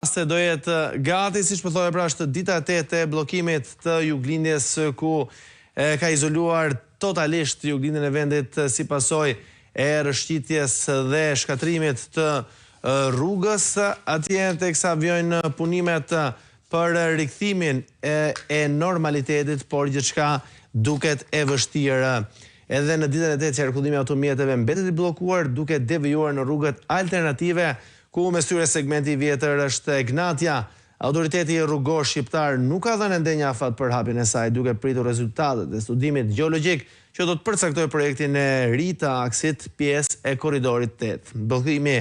Se do jetë gati, siç po thoya pra, është dita e 8 e bllokimit të juglindjes ku ka izoluar totalisht juglindjen e vendit si pasojë e rëshqitjes dhe shkatrimit të rrugës. Atje teksa vjojnë punimet për rikthimin e normalitetit, por gjithçka duket e vështirë. Edhe në ditën e 8 qarkullimi automjeteve mbetet i bllokuar, duke devijuar në rrugët alternative, ku me syre segmenti vjetër është Egnatja. Autoriteti rrugor shqiptar nuk ka dhënë ende një afat për hapjen e saj, duke pritur rezultatet e studimit gjeologjik që do të përcaktojë projektin e ri të aksit pjesë e korridorit 8. Bllokimi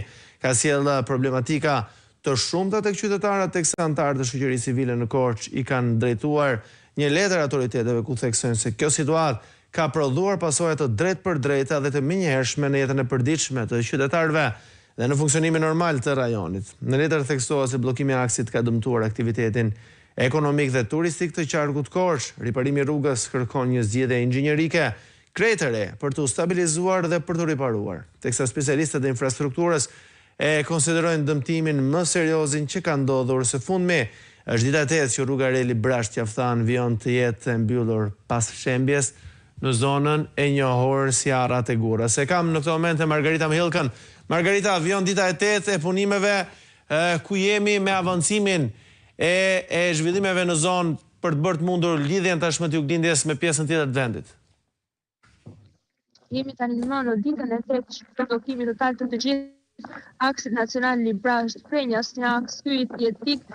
ka sjellë problematika të shumta tek qytetarët, teksa anëtarët e shoqërisë civile në Korçë i kanë drejtuar një letër autoriteteve ku theksojnë se kjo situatë ka prodhuar pasoja të drejt për drejta dhe të menjëhershme në jetën e përditshme të qytetarëve dhe në funksionimin normal të rajonit. Në letër theksohet se bllokimi i aksit ka dëmtuar aktivitetin ekonomik dhe turistik të qarkut Korçë. Riparimi i rrugës kërkon një zgjidhje inxhinierike krejtëre për të stabilizuar dhe për të riparuar, teksa specialistët e infrastrukturës e konsiderojnë dëmtimin më seriozin që ka ndodhur së fundmi. Është dita e 8 që rruga Reli Brashtë-Qaftan vijon të jetë e mbyllur pas shembjes në zonën e njohur si Arrat e Gurës. E kam në këtë moment e Margarita Mihillkën. Margarita, vijon dita e 8 e punimeve, ku jemi me avancimin e zhvillimeve në zonë për të bërë të mundur lidhjen tashmë të juglindjes me pjesën tjetër të vendit? Jemi tani në ditën e 8 të bllokimit total të gjithë aksit nacional Librasht-Prenjas, një aks hyjtjetik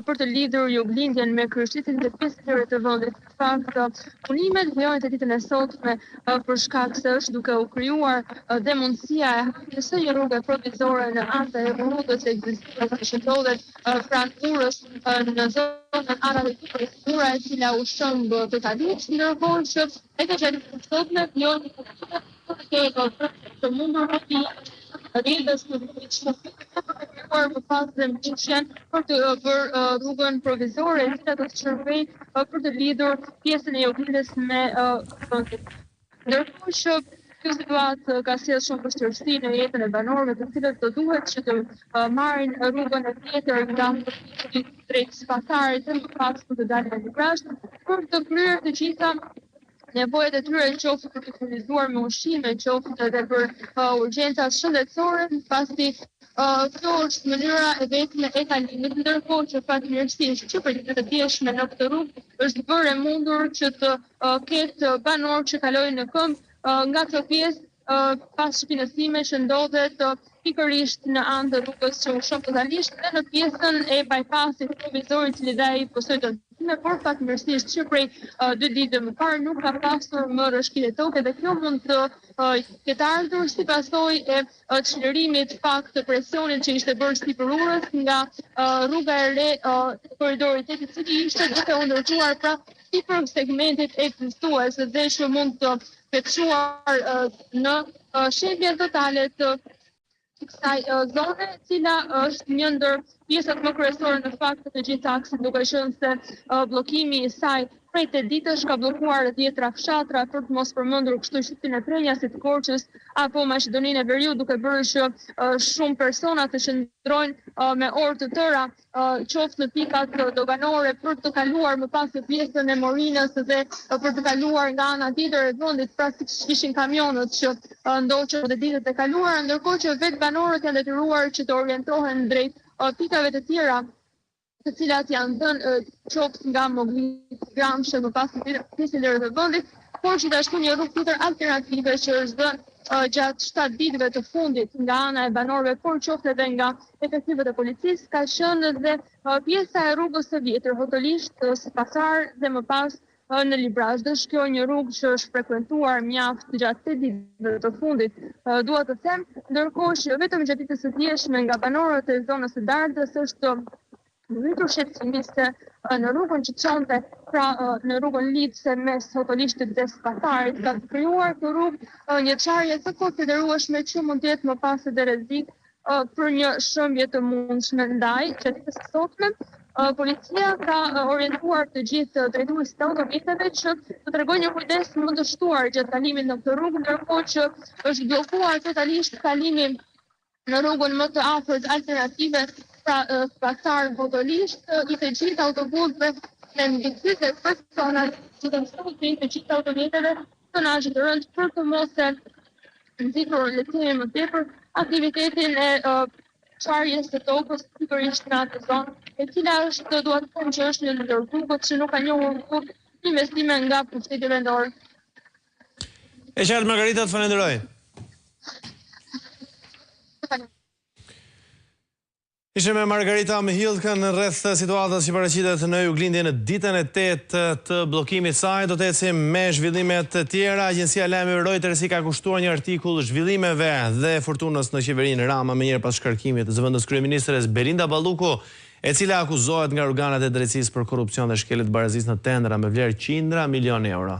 për të lidhur juglindjen me kryeqytetin dhe pjesën tjetër të vendit. Në fakt, punimet vijojnë të ditën e sotme për shkak se është duke u krijuar dhe mundësia e hapjes së një rruge provizore në anë të rrugës ekzistuese që ndodhet pranë Durrës në zonën Arrat e Gurës, rruga e cila u shëmb totalisht, ndërkohë që edhe gjatë të sotme vijojnë të mundur rrjedhës në shkëpuar më pas dhe mëshjen për të bërë rrugën provizore, e cila do të shërbejë për të lidhur pjesën e juglindjes me vendin. Ndërkohë që kjo situatë ka sjellë shumë vështirësi në jetën e banorëve, të cilët do duhet që të marrin rrugën e tjetër nga drejt Spatarit dhe më pas për të dalë në Librasht, për të kryer të gjitha nevojat e tyre, qoftë për të furnizuar me ushqime, qoftë edhe për urgjencat shëndetësore, pasi kjo është mënyra e vetme e kalimit, ndërkohë që fatmirësisht që për ditët e dieshme në këtë rrugë është bërë e mundur që të ketë banorë që kalojnë në këmbë nga kjo pjesë pas shpinësime që ndodhet pikërisht në anë të rrugës që u shëmb totalisht dhe në pjesën e bypassit provizor i cili dhe ai posoi dëmtime, por fatmirësisht që prej 2 ditë më parë nuk ka pasur më rrëshqitje toke dhe kjo mund të ketë ardhur si pasojë e çlirimit fakt të presionit që ishte bërë sipër rrugës nga rruga e re e korridorit 8 i cili ishte duke u ndërtuar pra sipër segmentit ekzistues dhe që mund të veçuar në shembjen totale të kësaj zone, e cila është një ndër pjesët më kryesore në fakt të gjithë aksit, duke qenë se bllokimi i saj prej 8 ditësh ka bllokuar 10 fshatra për të mos përmendur kështu qytetin e Prenjasit, Korçës apo Maqedoninë e Veriut, duke bërë që shumë persona të qëndrojnë me orë të tëra, qoftë në pikat doganore për të kaluar më pas në pjesën e Morinës dhe për të kaluar nga ana tjetër e vendit, pra siç ishin kamionët që ndoqën në ditët e kaluara, ndërkohë që vetë banorët janë detyruar që të orientohen drejt pikave të tjera, të cilat janë dhënë qoftë nga Moglit Gramshe më pas në pjesën e të vendit, por gjithashtu një rrugë tjetër alternative që është dhënë gjatë 7 ditëve të fundit nga ana e banorëve, por qoftë edhe nga efektivet e policisë, ka qenë dhe pjesa e rrugës së vjetër, hotolisht së Pasar dhe më pas në Librasht. Është kjo një rrugë që është frekuentuar mjaft gjatë 8 ditëve të fundit, dua të them, ndërkohë që vetëm gjatë ditës së dieshme nga banorët e zonës së Dardës është rritur shqetësimi se në rrugën që çonte, pra në rrugën lidhëse mes Hotolishtit dhe Spatarit, ka krijuar këtë rrugë një çarje të konsiderueshme që mund të jetë më pas edhe rrezik për një shëmbje të mundshme. Ndaj, gjatë ditës së sotme, policia ka orientuar të gjithë drejtuesit të automjeteve që të tregojnë një kujdes më të shtuar gjatë kalimit në këtë rrugë, ndërkohë që është bllokuar totalisht kalimi në rrugën më të afërt alternative pasar botolisht i të gjithë autobusëve me mbikëqyrje personale që të mësojnë të gjithë automjeteve tonazhi të rënd për të mos e nxitur lehtësimin më tepër aktivitetin e çarjes së tokës pikërisht në atë zonë, e cila është, dua të them që është një ndër grupet që nuk ka njohur kurrë investime nga pushteti vendor. E qartë, Margarita, të falenderoj. Ishte me Margarita Mihildkën rreth situatës që paraqitet në Juglindje në ditën e 8 të bllokimit saj. Do të ecim me zhvillimet të tjera. Agjencia e lajmeve Reuters i ka kushtuar një artikull zhvillimeve dhe fortunës në qeverinë Rama më njëherë pas shkarkimit të zëvendës kryeministres Belinda Balluku, e cila akuzohet nga organet e drejtësisë për korrupsion dhe shkeljet barazisë në tendra me vlerë qindra milion euro.